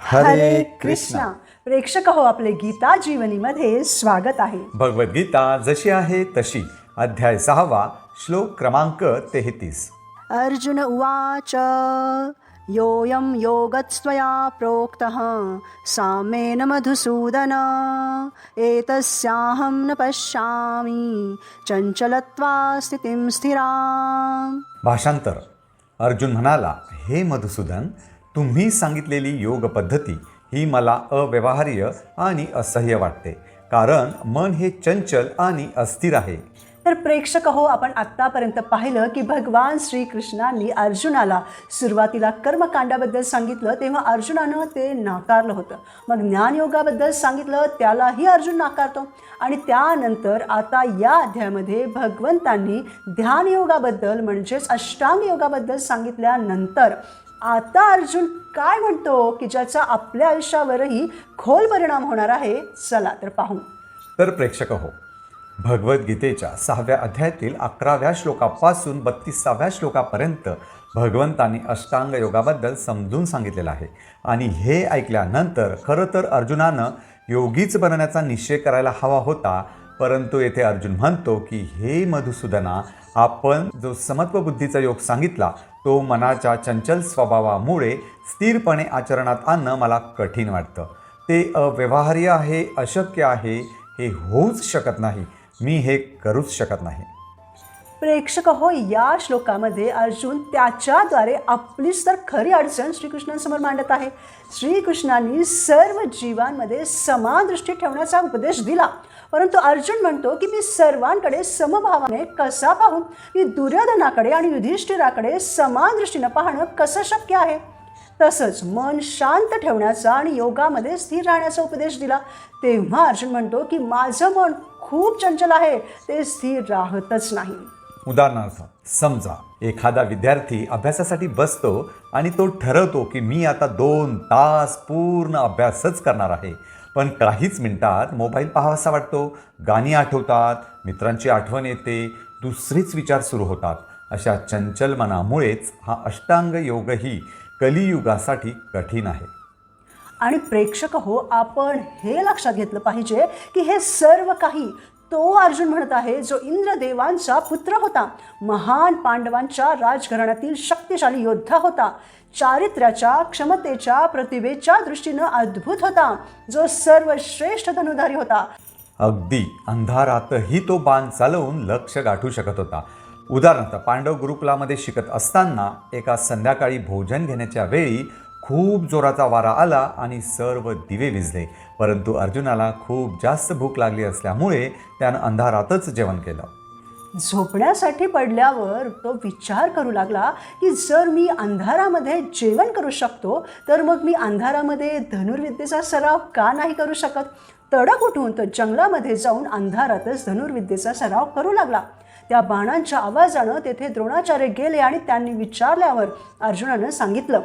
हरे कृष्णा. प्रेक्षक हो, आपले गीता जीवनीमध्ये स्वागत आहे. भगवद्गीता जशी आहे तशी, अध्याय 6, श्लोक क्रमांक 33. अर्जुन उवाच योऽयं योगस्त्वया प्रोक्तः साम्येन मधुसूदन एतस्याहं न पश्यामि चंचलत्वा स्थितिं स्थिराम्. भाषांतर. अर्जुन म्हणाला, हे मधुसूदन, तुम्ही सांगितलेली योग पद्धती ही मला अव्यवहार्य आणि असह्य वाटते, कारण मन हे चंचल आणि अस्थिर आहे. तर प्रेक्षक हो, आपण आत्तापर्यंत पाहिलं की भगवान श्रीकृष्णांनी अर्जुनाला सुरुवातीला कर्मकांडाबद्दल सांगितलं, तेव्हा अर्जुनानं ते नाकारलं होतं. मग ज्ञानयोगाबद्दल सांगितलं, त्यालाही अर्जुन नाकारतो. आणि त्यानंतर आता या अध्यायामध्ये भगवंतांनी ध्यानयोगाबद्दल म्हणजेच अष्टांग योगाबद्दल सांगितल्यानंतर आता अर्जुन काय म्हणतो की ज्याचा आपल्या आयुष्यावरही खोल परिणाम होणार आहे. चला तर पाहू. तर प्रेक्षक हो, भगवद्गीतेच्या 6व्या अध्यायातील 11व्या श्लोकापासून 32व्या श्लोकापर्यंत भगवंतांनी अष्टांग योगाबद्दल समजून सांगितलेलं आहे. आणि हे ऐकल्यानंतर खरं तर अर्जुनानं योगीच बनण्याचा निश्चय करायला हवा होता, परंतु येथे अर्जुन म्हणतो की हे मधुसूदना, आपण जो समत्व बुद्धीचा योग सांगितला तो मनाच्या चंचल स्वभावामुळे स्थिरपणे आचरणात आणणं मला कठीण वाटतं. ते अव्यवहार्य आहे, अशक्य आहे, हे होऊच शकत नाही, मी हे करूच शकत नाही. प्रेक्षक हो, या श्लोकामध्ये अर्जुन त्याच्याद्वारे आपलीच तर खरी अडचण श्रीकृष्णांसमोर मांडत आहे. श्रीकृष्णांनी सर्व जीवांमध्ये समान दृष्टी ठेवण्याचा उपदेश दिला, परंतु अर्जुन म्हणतो की मी सर्वांकडे समभावाने कसा पाहू, मी दुर्योधनाकडे आणि युधिष्ठिराकडे समान दृष्टीनं पाहणं कसं शक्य आहे. तसंच मन शांत ठेवण्याचा आणि योगामध्ये स्थिर राहण्याचा उपदेश दिला, तेव्हा अर्जुन म्हणतो की माझं मन खूप चंचल आहे, ते स्थिर राहतच नाही. उदाहरणार्थ, समजा एखादा विद्यार्थी अभ्यासासाठी बसतो आणि तो ठरवतो की मी आता 2 तास पूर्ण अभ्यासच करणार आहे, पण काहीच मिनिटात मोबाईल पाहावासा वाटतो, गाणी आठवतात, मित्रांची आठवण येते, दुसरेच विचार सुरू होतात. अशा चंचल मनामुळेच हा अष्टांग योगही कलियुगासाठी कठीण आहे. आणि प्रेक्षक हो, आपण हे लक्षात घेतलं पाहिजे की हे सर्व काही तो अर्जुन म्हणत आहे जो इंद्रदेवांचा पुत्र होता, महान पांडवांच्या राजघराण्यातील शक्तिशाली योद्धा होता, चारित्र्याच्या, क्षमतेच्या, प्रतिभेच्या दृष्टीनं अद्भुत होता, जो सर्वश्रेष्ठ धनुधारी होता. अगदी अंधारातही तो बाण चालवून लक्ष गाठू शकत होता. उदाहरणार्थ, पांडव गुरुकुलामध्ये शिकत असताना एका संध्याकाळी भोजन घेण्याच्या वेळी खूप जोराचा वारा आला आणि सर्व दिवे विझले, परंतु अर्जुनाला खूप जास्त भूक लागली असल्यामुळे त्यानं अंधारातच जेवण केलं. झोपण्यासाठी पडल्यावर तो विचार करू लागला की जर मी अंधारामध्ये जेवण करू शकतो तर मग मी अंधारामध्ये धनुर्विद्येचा सराव का नाही करू शकत. तडक उठून तो जंगलामध्ये जाऊन अंधारातच धनुर्विद्येचा सराव करू लागला. त्या बाणांच्या आवाजानं तेथे द्रोणाचार्य गेले आणि त्यांनी विचारल्यावर अर्जुनानं सांगितलं.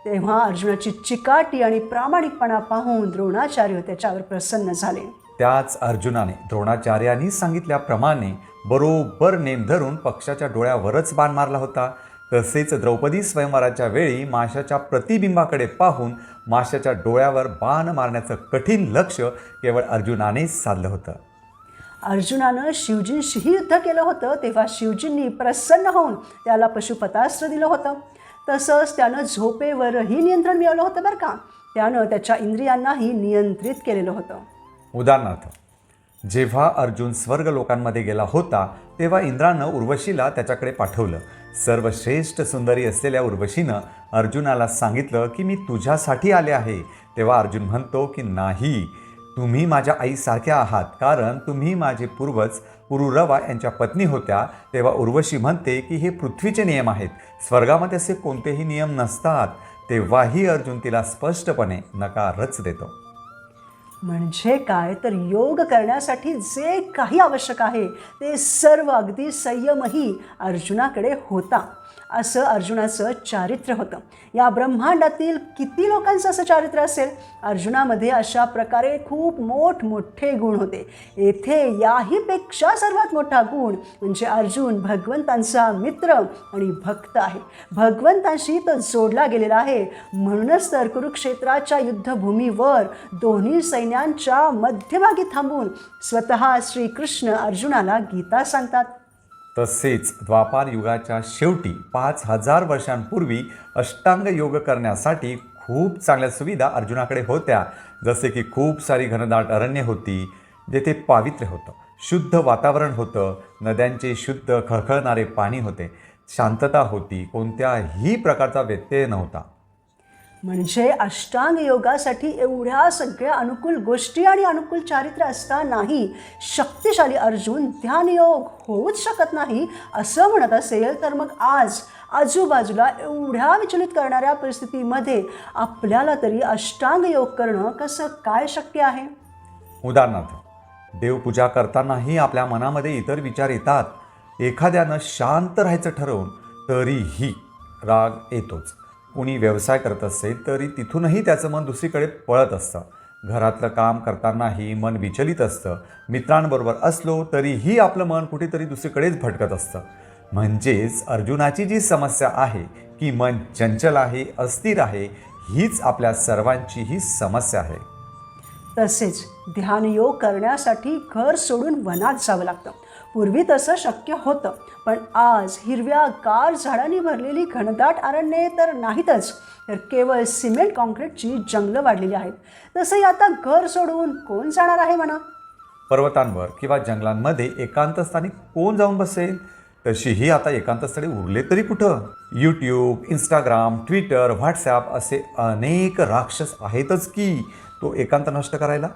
तेव्हा अर्जुनाची चिकाटी आणि प्रामाणिकपणा पाहून द्रोणाचार्य त्याच्यावर प्रसन्न झाले. त्याच अर्जुनाने द्रोणाचार्यांनी सांगितल्याप्रमाणे बरोबर नेम धरून पक्षाच्या डोळ्यावरच बाण मारला होता. तसेच द्रौपदी स्वयंवराच्या वेळी माशाच्या प्रतिबिंबाकडे पाहून माशाच्या डोळ्यावर बाण मारण्याचं कठीण लक्ष केवळ अर्जुनानेच साधलं होतं. अर्जुनानं शिवजींशीही युद्ध केलं होतं, तेव्हा शिवजींनी प्रसन्न होऊन त्याला पशुपतास्त्र दिलं होतं. तसंच त्यानं झोपेवरही नियंत्रण मिळवलं होतं बरं का. त्यानं त्याच्या इंद्रियांनाही नियंत्रित केलेलं होतं. उदाहरणार्थ, जेव्हा अर्जुन स्वर्ग लोकांमध्ये गेला होता तेव्हा इंद्रानं उर्वशीला त्याच्याकडे पाठवलं. सर्वश्रेष्ठ सुंदरी असलेल्या उर्वशीनं अर्जुनाला सांगितलं की मी तुझ्यासाठी आले आहे. तेव्हा अर्जुन म्हणतो की नाही, तुम्ही माझ्या आईसारख्या आहात, कारण तुम्ही माझे पूर्वज पुरुरवा यांच्या पत्नी होत्या. तेव्हा उर्वशी म्हणते की हे पृथ्वीचे नियम आहेत, स्वर्गामध्ये असे कोणतेही नियम नसतात. तेव्हाही अर्जुन तिला स्पष्टपणे नकारच देतो. म्हणजे काय तर योग करण्यासाठी जे काही आवश्यक आहे ते सर्व अगदी संयमही अर्जुनाकडे होता. असं अर्जुनाचं चारित्र्य होतं. या ब्रह्मांडातील किती लोकांचं असं चारित्र्य असेल? अर्जुनामध्ये अशा प्रकारे खूप मोठमोठे गुण होते. येथे याहीपेक्षा सर्वात मोठा गुण म्हणजे अर्जुन भगवंतांचा मित्र आणि भक्त आहे. भगवंतांशी तो जोडला गेलेला आहे. म्हणूनच तर कुरुक्षेत्राच्या युद्धभूमीवर दोन्ही सैन्यांच्या मध्यभागी थांबून स्वतः श्रीकृष्ण अर्जुनाला गीता सांगतात. तसेच द्वापार युगाच्या शेवटी 5000 वर्षांपूर्वी अष्टांग योग करण्यासाठी खूप चांगल्या सुविधा अर्जुनाकडे होत्या. जसे की खूप सारी घनदाट अरण्ये होती, जेथे पावित्र्य होतं, शुद्ध वातावरण होतं, नद्यांचे शुद्ध खळखळणारे पाणी होते, शांतता होती, कोणत्याही प्रकारचा व्यत्यय नव्हता. म्हणजे अष्टांग योगासाठी एवढ्या सगळ्या अनुकूल गोष्टी आणि अनुकूल चारित्र्य असतानाही शक्तिशाली अर्जुन ध्यानयोग होऊच शकत नाही असं म्हणत असेल तर मग आज आजूबाजूला एवढ्या विचलित करणाऱ्या परिस्थितीमध्ये आपल्याला तरी अष्टांग योग करणं कसं काय शक्य आहे? उदाहरणार्थ, देवपूजा करतानाही आपल्या मनामध्ये इतर विचार येतात. एखाद्यानं शांत राहायचं ठरवून तरीही राग येतोच. कुणी व्यवसाय करत असेल तरी तिथूनही त्याचं मन दुसरीकडे पळत असतं. घरातलं काम करतानाही मन विचलित असतं. मित्रांबरोबर असलो तरीही आपलं मन कुठेतरी दुसरीकडेच भटकत असतं. म्हणजेच अर्जुनाची जी समस्या आहे की मन चंचल आहे, अस्थिर आहे, हीच आपल्या सर्वांचीही समस्या आहे. तसेच ध्यानयोग करण्यासाठी घर सोडून वनात जावं लागतं. पूर्वी तसं शक्य होतं, पण आज हिरव्यागार झाडांनी भरलेली घनदाट अरण्ये तर नाहीतच, तर केवळ सिमेंट कॉन्क्रीटची जंगलं वाढलेली आहेत. तसंही आता घर सोडून कोण जाणार आहे म्हणा? पर्वतांवर किंवा जंगलांमध्ये एकांतस्थानी कोण जाऊन बसेल? तशीही आता एकांतस्थळी उरले तरी कुठं? यूट्यूब, इंस्टाग्राम, ट्विटर, व्हॉट्सॲप असे अनेक राक्षस आहेतच की तो एकांत नष्ट करायला.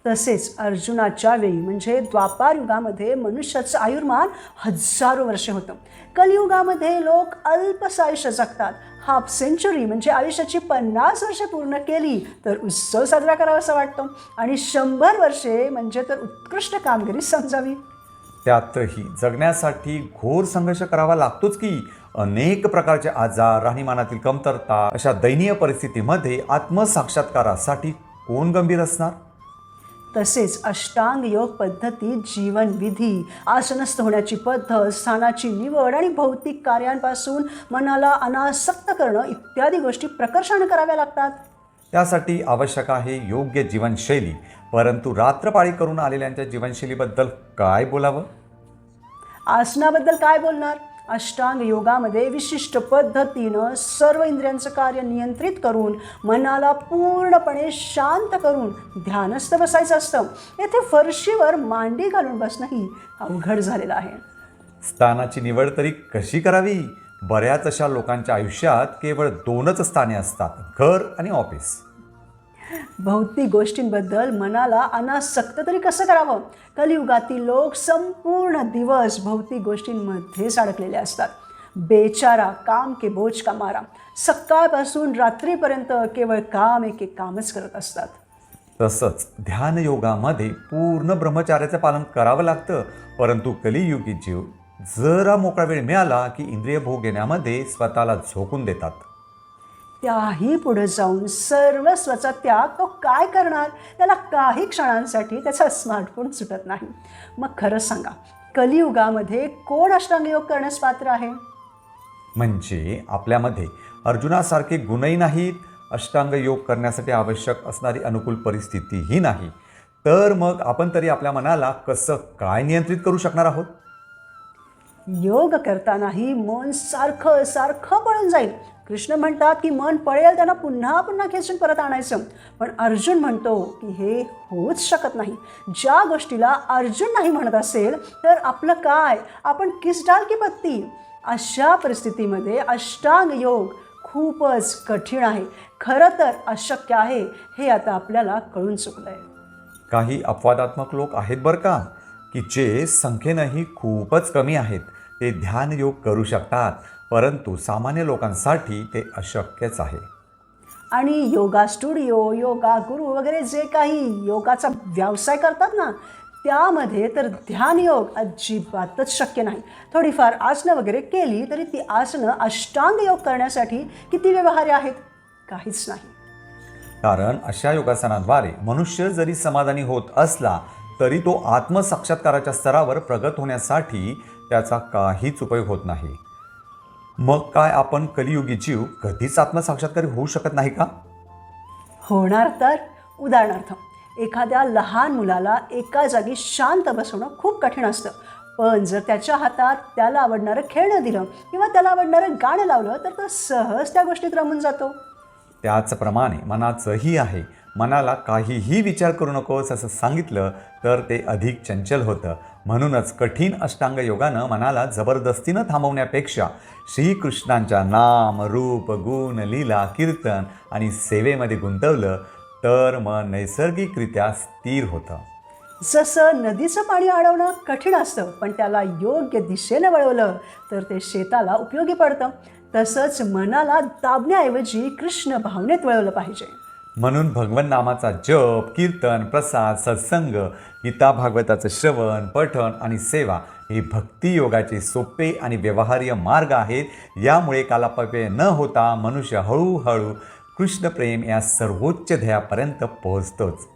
तसेच अर्जुनाच्या वेळी म्हणजे द्वापार युगामध्ये मनुष्याचं आयुर्मान हजारो वर्षे होतं. कलियुगामध्ये लोक अल्पसं आयुष्य जगतात. हाफ सेंचुरी म्हणजे आयुष्याची 50 वर्षे पूर्ण केली तर उत्सव साजरा करावासा वाटतो आणि 100 वर्षे म्हणजे तर उत्कृष्ट कामगिरी समजावी. त्यातही जगण्यासाठी घोर संघर्ष करावा लागतोच की. अनेक प्रकारचे आजार, राहणीमानातील कमतरता, अशा दयनीय परिस्थितीमध्ये आत्मसाक्षात्कारासाठी कोण गंभीर असणार? तसेच अष्टांग योग पद्धतीत जीवनविधी, आसनस्थ होण्याची पद्धत, स्थानाची निवड आणि भौतिक कार्यांपासून मनाला अनासक्त करणं इत्यादी गोष्टी प्रकर्षाने कराव्या लागतात. त्यासाठी आवश्यक आहे योग्य जीवनशैली. परंतु रात्रपाळी करून आलेल्यांच्या जीवनशैलीबद्दल काय बोलावं? आसनाबद्दल काय बोलणार? अष्टांग योगामध्ये विशिष्ट पद्धतीनं सर्व इंद्रियांचं कार्य नियंत्रित करून मनाला पूर्णपणे शांत करून ध्यानस्थ बसायचं असतं. येथे फरशीवर मांडी घालून बसणंही अवघड झालेलं आहे. स्थानाची निवड तरी कशी करावी? बऱ्याच अशा लोकांच्या आयुष्यात केवळ 2च स्थाने असतात, घर आणि ऑफिस. भौतिक गोष्टींबद्दल मनाला अनासक्त तरी कसं करावं? कलियुगातील लोक संपूर्ण दिवस भौतिक गोष्टींमध्येच अडकलेले असतात. बेचारा काम के बोझ का मारा, सकाळपासून रात्रीपर्यंत केवळ काम एक कामच करत असतात. तसंच ध्यानयोगामध्ये पूर्ण ब्रह्मचार्याचं पालन करावं लागतं. परंतु कलियुगी जीव जरा मोकळा वेळ मिळाला की इंद्रिय भोग घेण्यामध्ये स्वतःला झोकून देतात. त्याही पुढे जाऊन सर्वस्वाचा त्याग तो काय करणार? त्याला काही क्षणांसाठी त्याचा स्मार्टफोन सुटत नाही. मग खरंच सांगा, कलियुगामध्ये कोण अष्टांग योग करण्यास पात्र आहे? म्हणजे आपल्यामध्ये अर्जुनासारखे गुणही नाहीत, अष्टांग योग करण्यासाठी आवश्यक असणारी अनुकूल परिस्थितीही नाही. तर मग आपण तरी आपल्या मनाला कसं काय नियंत्रित करू शकणार आहोत? योग करतानाही मन सारखं सारखं पळून जाईल. कृष्ण म्हणतात की मन पळेल त्यांना पुन्हा पुन्हा खेचून परत आणायचं. पण अर्जुन म्हणतो की हे होऊच शकत नाही. ज्या गोष्टीला अर्जुन नाही म्हणत असेल तर आपलं काय? आपण किस डाल की पत्ती? अशा परिस्थितीमध्ये अष्टांग योग खूपच कठीण आहे. खरं तर अशक्य आहे हे आता आपल्याला कळून चुकलं आहे. काही अपवादात्मक लोक आहेत बरं का, की जे संख्येनंही खूपच कमी आहेत. ते ध्यानयोग करू शकतात, परंतु सामान्य लोकांसाठी ते अशक्यच आहे. आणि योगा स्टुडिओ, योगा गुरु वगैरे जे काही योगाचा व्यवसाय करतात ना, त्यामध्ये तर ध्यानयोग अजिबातच शक्य नाही. थोडीफार आसनं वगैरे केली तरी ती आसनं अष्टांग योग करण्यासाठी किती व्यवहार्य आहेत? काहीच नाही. कारण अशा योगासनांद्वारे मनुष्य जरी समाधानी होत असला तरी तो आत्मसाक्षात्काराच्या स्तरावर प्रगत होण्यासाठी त्याचा काहीच उपयोग होत नाही. मग काय आपण कलियुगी जीव कधीच आत्मसाक्षात्कारी होऊ शकत नाही का? होणार तर. उदाहरणार्थ, एखाद्या लहान मुलाला एका जागी शांत बसवणं खूप कठीण असतं. पण जर त्याच्या हातात त्याला आवडणारं खेळणं दिलं किंवा त्याला आवडणारं गाणं लावलं तर तो सहज त्या गोष्टीत रमून जातो. त्याचप्रमाणे मनाचंही आहे. मनाला काहीही विचार करू नकोस असं सांगितलं तर ते अधिक चंचल होतं. म्हणूनच कठीण अष्टांग योगानं मनाला जबरदस्तीनं थांबवण्यापेक्षा श्रीकृष्णांच्या नाम, रूप, गुण, लीला, कीर्तन आणि सेवेमध्ये गुंतवलं तर मन नैसर्गिकरित्या स्थिर होतं. जसं नदीचं पाणी अडवणं कठीण असतं, पण त्याला योग्य दिशेनं वळवलं तर ते शेताला उपयोगी पडतं. तसंच मनाला दाबण्याऐवजी कृष्ण भावनेत वळवलं पाहिजे. म्हणून भगवन नामाचा जप, कीर्तन, प्रसाद, सत्संग, गीता भागवताचं श्रवण, पठण आणि सेवा हे भक्तियोगाचे सोपे आणि व्यवहार्य मार्ग आहेत. यामुळे कालापव्यय न होता मनुष्य हळूहळू कृष्णप्रेम या सर्वोच्च ध्येयापर्यंत पोहोचतोच.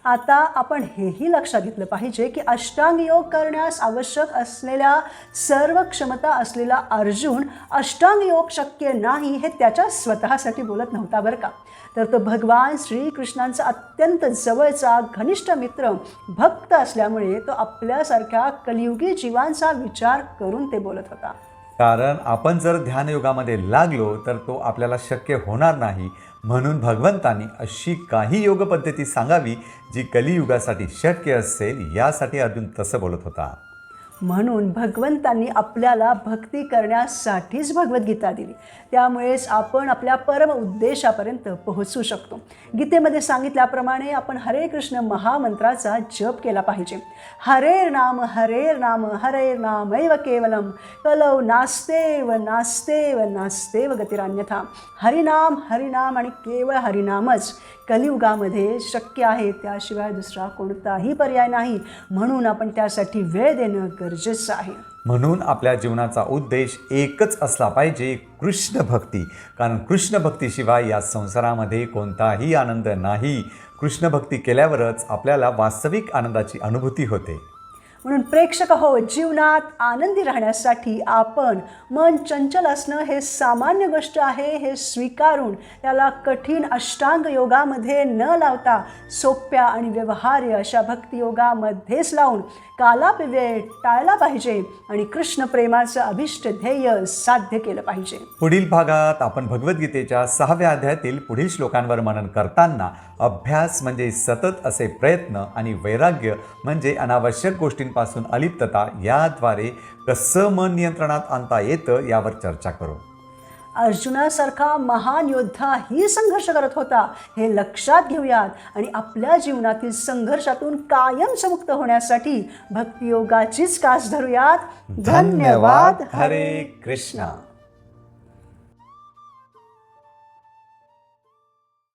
आता आपण हेही लक्षात घेतलं पाहिजे की अष्टांग योग करण्यास आवश्यक असलेल्या सर्व क्षमता असलेला अर्जुन अष्टांग योग शक्य नाही हे त्याच्या स्वतःसाठी बोलत नव्हता बरं का. तर तो भगवान श्रीकृष्णांचा अत्यंत जवळचा घनिष्ठ मित्र, भक्त असल्यामुळे तो आपल्यासारख्या कलियुगी जीवांचा विचार करून ते बोलत होता. कारण आपण जर ध्यानयोगामध्ये लागलो तर तो आपल्याला शक्य होणार नाही. म्हणून भगवंतांनी अशी काही योग पद्धती सांगावी जी कलियुगासाठी शक्य असेल, यासाठी अर्जुन तसं बोलत होता. म्हणून भगवंतांनी आपल्याला भक्ती करण्यासाठीच भगवद्गीता दिली. त्यामुळेच आपण आपल्या परम उद्देशापर्यंत पोहोचू शकतो. गीतेमध्ये सांगितल्याप्रमाणे आपण हरे कृष्ण महामंत्राचा जप केला पाहिजे. हरेर नाम हरेर नामैव केवलम कलौ नास्तेव नास्तेव नास्तेव गतिरान्यथा. हरिनाम आणि केवळ हरिनामच कलियुगामध्ये शक्य आहे. त्याशिवाय दुसरा कोणताही पर्याय नाही. म्हणून आपण त्यासाठी वेळ देणं गरजेचं आहे. म्हणून आपल्या जीवनाचा उद्देश एकच असला पाहिजे, कृष्ण भक्ती. कारण कृष्ण भक्तीशिवाय या संसारामध्ये कोणताही आनंद नाही. कृष्ण भक्ती केल्यावरच आपल्याला वास्तविक आनंदाची अनुभूती होते. म्हणून प्रेक्षक हो, जीवनात आनंदी राहण्यासाठी आपण मन चंचल असणं हे सामान्य गोष्ट आहे हे स्वीकारून त्याला कठीण अष्टांग योगामध्ये न लावता सोप्या आणि व्यवहार्य अशा भक्तियोगामध्येच लावून कालापव्यय टाळला पाहिजे आणि कृष्ण प्रेमाचं अभिष्ट ध्येय साध्य केलं पाहिजे. पुढील भागात आपण भगवद्गीतेच्या 6व्या अध्यायातील पुढील श्लोकांवर मनन करताना अभ्यास म्हणजे सतत असे प्रयत्न आणि वैराग्य म्हणजे अनावश्यक गोष्टींपासून अलिप्तता याद्वारे कसं मन नियंत्रणात आणता येतं यावर चर्चा करू. अर्जुनासारखा महान योद्धाही संघर्ष करत होता हे लक्षात घेऊयात आणि आपल्या जीवनातील संघर्षातून कायमच मुक्त होण्यासाठी भक्तियोगाचीच कास धरूयात. धन्यवाद. हरे कृष्ण.